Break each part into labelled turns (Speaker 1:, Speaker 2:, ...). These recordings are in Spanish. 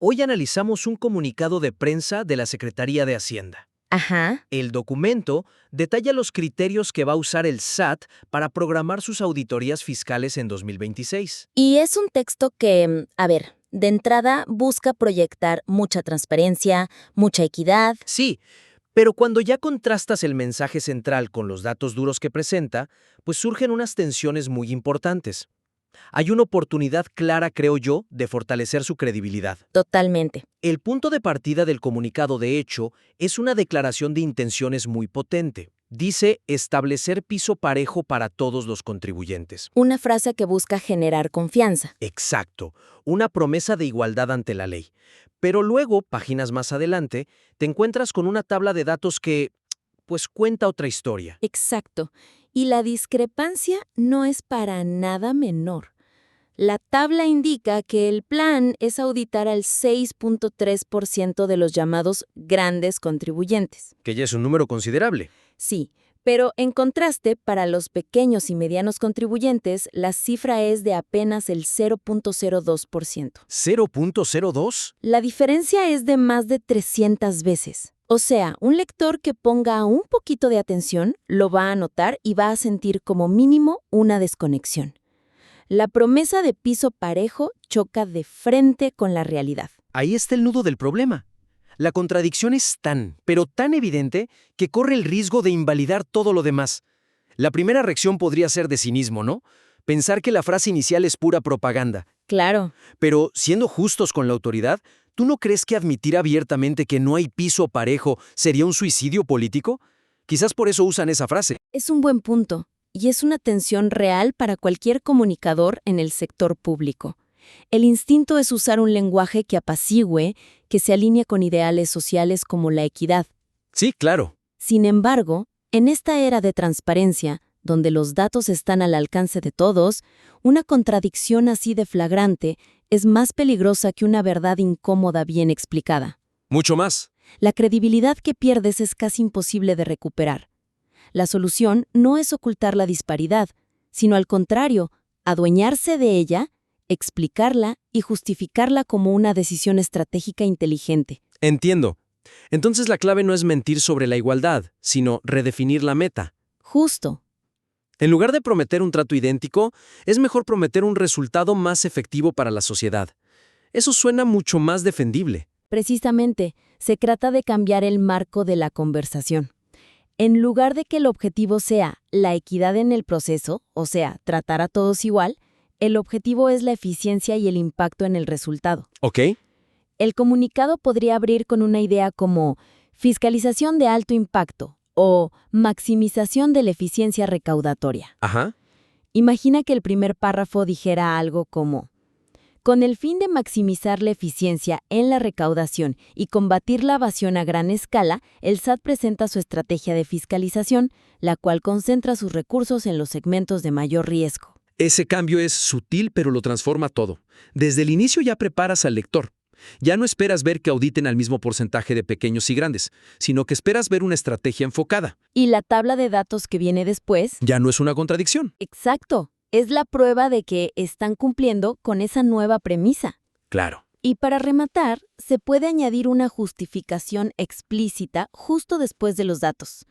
Speaker 1: Hoy analizamos un comunicado de prensa de la Secretaría de Hacienda.
Speaker 2: Ajá.
Speaker 1: El documento detalla los criterios que va a usar el SAT para programar sus auditorías fiscales en 2026.
Speaker 2: Y es un texto que, de entrada busca proyectar mucha transparencia, mucha equidad.
Speaker 1: Sí, pero cuando ya contrastas el mensaje central con los datos duros que presenta, pues surgen unas tensiones muy importantes. Hay una oportunidad clara, creo yo, de fortalecer su credibilidad.
Speaker 2: Totalmente.
Speaker 1: El punto de partida del comunicado, de hecho, es una declaración de intenciones muy potente. Dice establecer piso parejo para todos los contribuyentes.
Speaker 2: Una frase que busca generar confianza.
Speaker 1: Exacto, una promesa de igualdad ante la ley. Pero luego, páginas más adelante, te encuentras con una tabla de datos que, pues, cuenta otra historia.
Speaker 2: Exacto. Y la discrepancia no es para nada menor. La tabla indica que el plan es auditar al 6.3% de los llamados grandes contribuyentes.
Speaker 1: Que ya es un número considerable.
Speaker 2: Sí, pero en contraste, para los pequeños y medianos contribuyentes, la cifra es de apenas el 0.02%.
Speaker 1: ¿0.02?
Speaker 2: La diferencia es de más de 300 veces. O sea, un lector que ponga un poquito de atención lo va a notar y va a sentir como mínimo una desconexión. La promesa de piso parejo choca de frente con la realidad.
Speaker 1: Ahí está el nudo del problema. La contradicción es pero tan evidente, que corre el riesgo de invalidar todo lo demás. La primera reacción podría ser de cinismo, ¿no? Pensar que la frase inicial es pura propaganda.
Speaker 2: Claro.
Speaker 1: Pero, siendo justos con la autoridad, ¿tú no crees que admitir abiertamente que no hay piso parejo sería un suicidio político? Quizás por eso usan esa frase.
Speaker 2: Es un buen punto, y es una tensión real para cualquier comunicador en el sector público. El instinto es usar un lenguaje que apacigüe, que se alinee con ideales sociales como la equidad.
Speaker 1: Sí, claro.
Speaker 2: Sin embargo, en esta era de transparencia, donde los datos están al alcance de todos, una contradicción así de flagrante es más peligrosa que una verdad incómoda bien explicada.
Speaker 1: Mucho más.
Speaker 2: La credibilidad que pierdes es casi imposible de recuperar. La solución no es ocultar la disparidad, sino al contrario, adueñarse de ella, explicarla y justificarla como una decisión estratégica inteligente.
Speaker 1: Entiendo. Entonces la clave no es mentir sobre la igualdad, sino redefinir la meta.
Speaker 2: Justo.
Speaker 1: En lugar de prometer un trato idéntico, es mejor prometer un resultado más efectivo para la sociedad. Eso suena mucho más defendible.
Speaker 2: Precisamente, se trata de cambiar el marco de la conversación. En lugar de que el objetivo sea la equidad en el proceso, o sea, tratar a todos igual, el objetivo es la eficiencia y el impacto en el resultado.
Speaker 1: ¿Ok?
Speaker 2: El comunicado podría abrir con una idea como fiscalización de alto impacto o maximización de la eficiencia recaudatoria.
Speaker 1: Ajá.
Speaker 2: Imagina que el primer párrafo dijera algo como: con el fin de maximizar la eficiencia en la recaudación y combatir la evasión a gran escala, el SAT presenta su estrategia de fiscalización, la cual concentra sus recursos en los segmentos de mayor riesgo.
Speaker 1: Ese cambio es sutil, pero lo transforma todo. Desde el inicio ya preparas al lector. Ya no esperas ver que auditen al mismo porcentaje de pequeños y grandes, sino que esperas ver una estrategia enfocada.
Speaker 2: Y la tabla de datos que viene después,
Speaker 1: Ya no es una contradicción.
Speaker 2: exacto, es la prueba de que están cumpliendo con esa nueva premisa.
Speaker 1: Claro.
Speaker 2: Y para rematar, se puede añadir una justificación explícita justo después de los datos.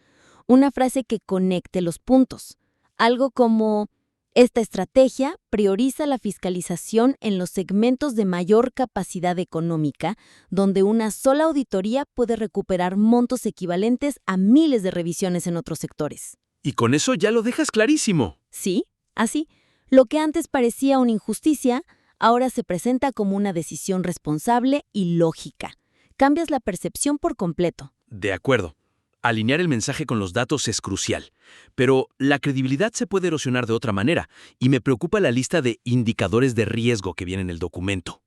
Speaker 2: Una frase que conecte los puntos. Algo como: esta estrategia prioriza la fiscalización en los segmentos de mayor capacidad económica, donde una sola auditoría puede recuperar montos equivalentes a miles de revisiones en otros sectores.
Speaker 1: Y con eso ya lo dejas clarísimo.
Speaker 2: Sí, así, lo que antes parecía una injusticia, ahora se presenta como una decisión responsable y lógica. Cambias la percepción por completo.
Speaker 1: De acuerdo. Alinear el mensaje con los datos es crucial. Pero la credibilidad se puede erosionar de otra manera, y me preocupa la lista de indicadores de riesgo que viene en el documento.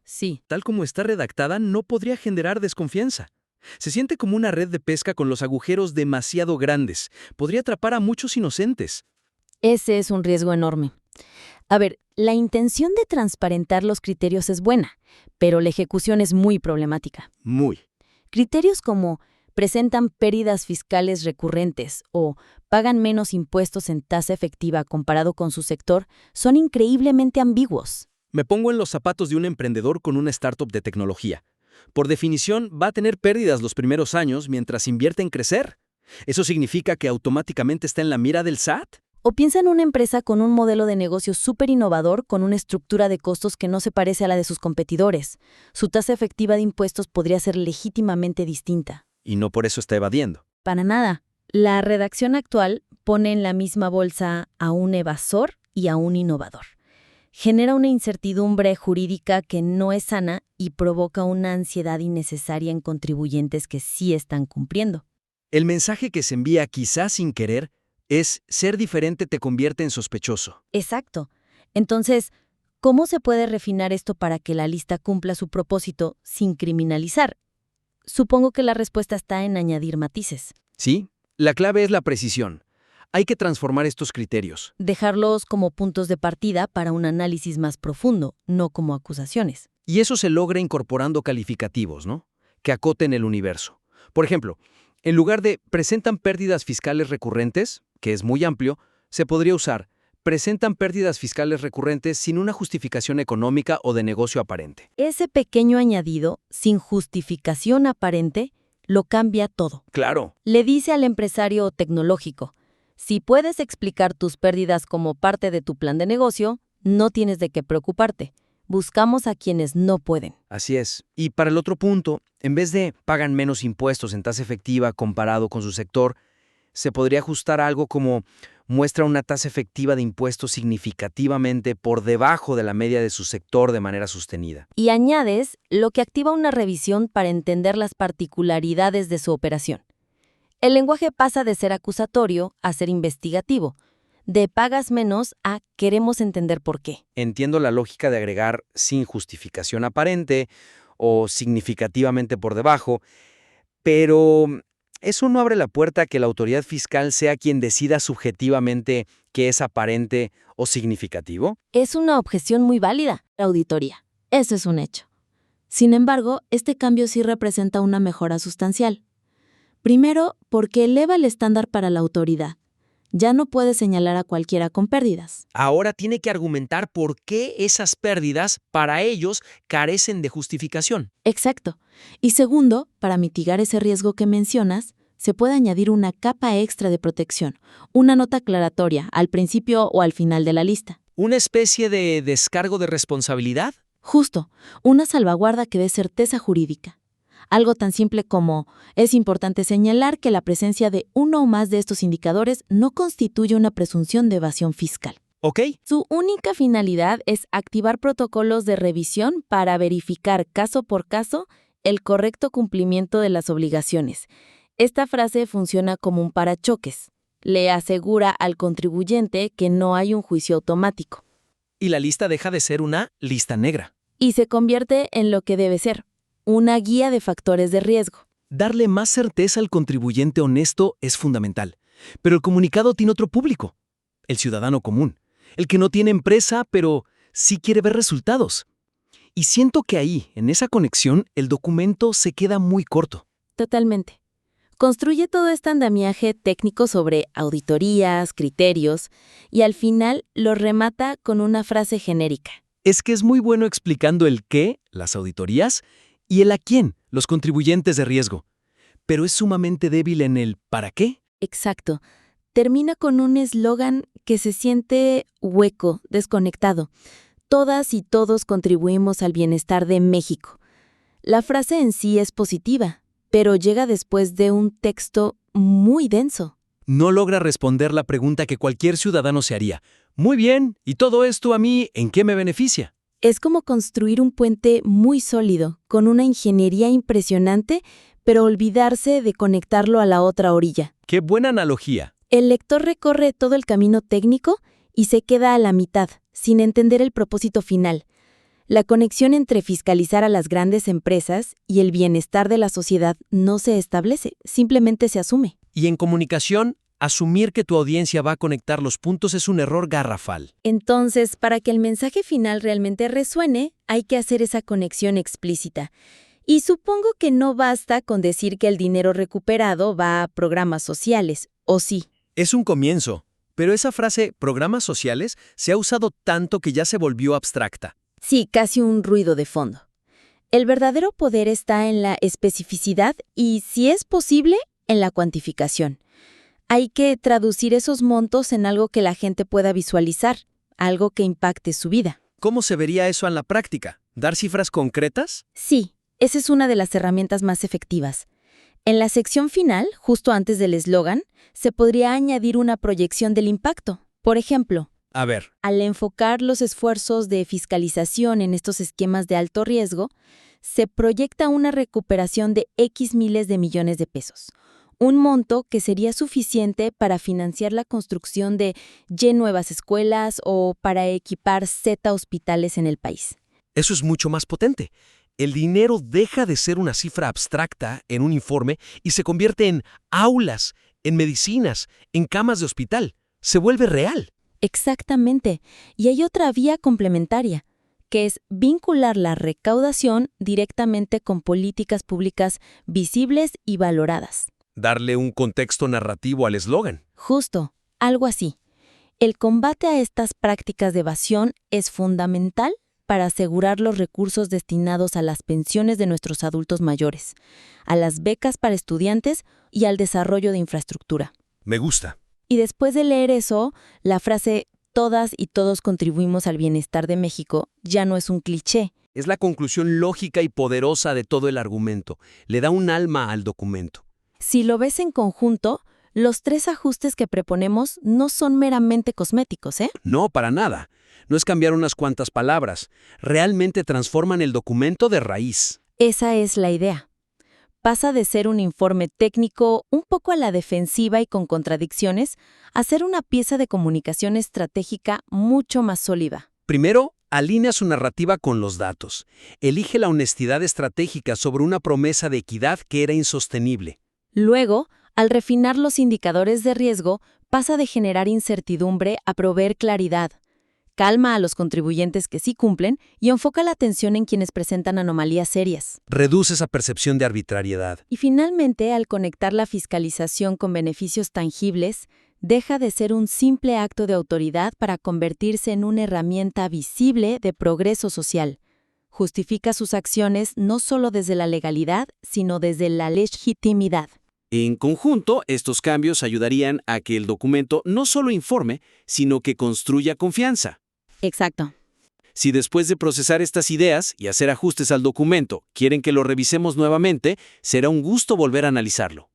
Speaker 2: Sí.
Speaker 1: Tal como está redactada, no podría generar desconfianza. Se siente como una red de pesca con los agujeros demasiado grandes. Podría atrapar a muchos inocentes.
Speaker 2: Ese es un riesgo enorme. La intención de transparentar los criterios es buena, pero la ejecución es muy problemática.
Speaker 1: Muy.
Speaker 2: Criterios como presentan pérdidas fiscales recurrentes o pagan menos impuestos en tasa efectiva comparado con su sector son increíblemente ambiguos.
Speaker 3: Me pongo en los zapatos de un emprendedor con una startup de tecnología. Por definición, va a tener pérdidas los primeros años mientras invierte en crecer. ¿Eso significa que automáticamente está en la mira del SAT?
Speaker 2: O piensa en una empresa con un modelo de negocio súper innovador con una estructura de costos que no se parece a la de sus competidores. Su tasa efectiva de impuestos podría ser legítimamente distinta.
Speaker 3: Y no por eso está evadiendo.
Speaker 2: Para nada. La redacción actual pone en la misma bolsa a un evasor y a un innovador. Genera una incertidumbre jurídica que no es sana y provoca una ansiedad innecesaria en contribuyentes que sí están cumpliendo.
Speaker 1: El mensaje que se envía quizás sin querer es ser diferente te convierte en sospechoso.
Speaker 2: Exacto. Entonces, ¿cómo se puede refinar esto para que la lista cumpla su propósito sin criminalizar? Supongo que la respuesta está en añadir matices.
Speaker 1: ¿Sí? La clave es la precisión. Hay que transformar estos criterios.
Speaker 2: Dejarlos como puntos de partida para un análisis más profundo, no como acusaciones.
Speaker 1: Y eso se logra incorporando calificativos, ¿no? Que acoten el universo. Por ejemplo, en lugar de presentan pérdidas fiscales recurrentes, que es muy amplio, se podría usar presentan pérdidas fiscales recurrentes sin una justificación económica o de negocio aparente.
Speaker 2: Ese pequeño añadido, sin justificación aparente, lo cambia todo.
Speaker 1: Claro.
Speaker 2: Le dice al empresario tecnológico, si puedes explicar tus pérdidas como parte de tu plan de negocio, no tienes de qué preocuparte. Buscamos a quienes no pueden.
Speaker 1: Así es. Y para el otro punto, en vez de pagan menos impuestos en tasa efectiva comparado con su sector, se podría ajustar a algo como muestra una tasa efectiva de impuestos significativamente por debajo de la media de su sector de manera sostenida.
Speaker 2: Y añades lo que activa una revisión para entender las particularidades de su operación. El lenguaje pasa de ser acusatorio a ser investigativo, de pagas menos a queremos entender por qué.
Speaker 1: Entiendo la lógica de agregar sin justificación aparente o significativamente por debajo, pero eso no abre la puerta a que la autoridad fiscal sea quien decida subjetivamente qué es aparente o significativo.
Speaker 2: Es una objeción muy válida, la auditoría. Eso es un hecho. Sin embargo, este cambio sí representa una mejora sustancial. Primero, porque eleva el estándar para la autoridad. Ya no puede señalar a cualquiera con pérdidas.
Speaker 1: Ahora tiene que argumentar por qué esas pérdidas para ellos carecen de justificación.
Speaker 2: Exacto. Y segundo, para mitigar ese riesgo que mencionas, se puede añadir una capa extra de protección, una nota aclaratoria al principio o al final de la lista.
Speaker 1: ¿Una especie de descargo de responsabilidad?
Speaker 2: Justo, una salvaguarda que dé certeza jurídica. Algo tan simple como, es importante señalar que la presencia de uno o más de estos indicadores no constituye una presunción de evasión fiscal.
Speaker 1: ¿Ok?
Speaker 2: Su única finalidad es activar protocolos de revisión para verificar caso por caso el correcto cumplimiento de las obligaciones. Esta frase funciona como un parachoques. Le asegura al contribuyente que no hay un juicio automático.
Speaker 1: Y la lista deja de ser una lista negra.
Speaker 2: Y se convierte en lo que debe ser, una guía de factores de riesgo.
Speaker 1: Darle más certeza al contribuyente honesto es fundamental. Pero el comunicado tiene otro público, el ciudadano común, el que no tiene empresa, pero sí quiere ver resultados. Y siento que ahí, en esa conexión, el documento se queda muy corto.
Speaker 2: Totalmente. Construye todo este andamiaje técnico sobre auditorías, criterios, y al final lo remata con una frase genérica.
Speaker 1: Es que es muy bueno explicando el qué, las auditorías, y el a quién, los contribuyentes de riesgo. Pero es sumamente débil en el ¿para qué?
Speaker 2: Exacto. Termina con un eslogan que se siente hueco, desconectado. Todas y todos contribuimos al bienestar de México. La frase en sí es positiva, pero llega después de un texto muy denso.
Speaker 1: No logra responder la pregunta que cualquier ciudadano se haría. Muy bien, ¿y todo esto a mí en qué me beneficia?
Speaker 2: Es como construir un puente muy sólido, con una ingeniería impresionante, pero olvidarse de conectarlo a la otra orilla.
Speaker 1: ¡Qué buena analogía!
Speaker 2: El lector recorre todo el camino técnico y se queda a la mitad, sin entender el propósito final. La conexión entre fiscalizar a las grandes empresas y el bienestar de la sociedad no se establece, simplemente se asume.
Speaker 1: Y en comunicación, asumir que tu audiencia va a conectar los puntos es un error garrafal.
Speaker 2: Entonces, para que el mensaje final realmente resuene, hay que hacer esa conexión explícita. Y supongo que no basta con decir que el dinero recuperado va a programas sociales, ¿o sí?
Speaker 1: Es un comienzo, pero esa frase, programas sociales, se ha usado tanto que ya se volvió abstracta.
Speaker 2: Sí, casi un ruido de fondo. El verdadero poder está en la especificidad y, si es posible, en la cuantificación. Hay que traducir esos montos en algo que la gente pueda visualizar, algo que impacte su vida.
Speaker 3: ¿Cómo se vería eso en la práctica? ¿Dar cifras concretas?
Speaker 2: Sí, esa es una de las herramientas más efectivas. En la sección final, justo antes del eslogan, se podría añadir una proyección del impacto. Por ejemplo,
Speaker 3: A ver,
Speaker 2: al enfocar los esfuerzos de fiscalización en estos esquemas de alto riesgo, se proyecta una recuperación de X miles de millones de pesos, un monto que sería suficiente para financiar la construcción de Y nuevas escuelas o para equipar Z hospitales en el país.
Speaker 4: Eso es mucho más potente. El dinero deja de ser una cifra abstracta en un informe y se convierte en aulas, en medicinas, en camas de hospital. Se vuelve real.
Speaker 2: Exactamente. Y hay otra vía complementaria, que es vincular la recaudación directamente con políticas públicas visibles y valoradas.
Speaker 4: Darle un contexto narrativo al eslogan.
Speaker 2: Justo, algo así. El combate a estas prácticas de evasión es fundamental para asegurar los recursos destinados a las pensiones de nuestros adultos mayores, a las becas para estudiantes y al desarrollo de infraestructura.
Speaker 4: Me gusta.
Speaker 2: Y después de leer eso, la frase "todas y todos contribuimos al bienestar de México" ya no es un cliché.
Speaker 4: Es la conclusión lógica y poderosa de todo el argumento. Le da un alma al documento.
Speaker 2: Si lo ves en conjunto, los 3 ajustes que proponemos no son meramente cosméticos, ¿eh?
Speaker 4: No, para nada. No es cambiar unas cuantas palabras. Realmente transforman el documento de raíz.
Speaker 2: Esa es la idea. Pasa de ser un informe técnico un poco a la defensiva y con contradicciones a ser una pieza de comunicación estratégica mucho más sólida.
Speaker 4: Primero, alinea su narrativa con los datos. Elige la honestidad estratégica sobre una promesa de equidad que era insostenible.
Speaker 2: Luego, al refinar los indicadores de riesgo, pasa de generar incertidumbre a proveer claridad. Calma a los contribuyentes que sí cumplen y enfoca la atención en quienes presentan anomalías serias.
Speaker 4: Reduce esa percepción de arbitrariedad.
Speaker 2: Y finalmente, al conectar la fiscalización con beneficios tangibles, deja de ser un simple acto de autoridad para convertirse en una herramienta visible de progreso social. Justifica sus acciones no solo desde la legalidad, sino desde la legitimidad.
Speaker 3: En conjunto, estos cambios ayudarían a que el documento no solo informe, sino que construya confianza.
Speaker 2: Exacto.
Speaker 3: Si después de procesar estas ideas y hacer ajustes al documento quieren que lo revisemos nuevamente, será un gusto volver a analizarlo.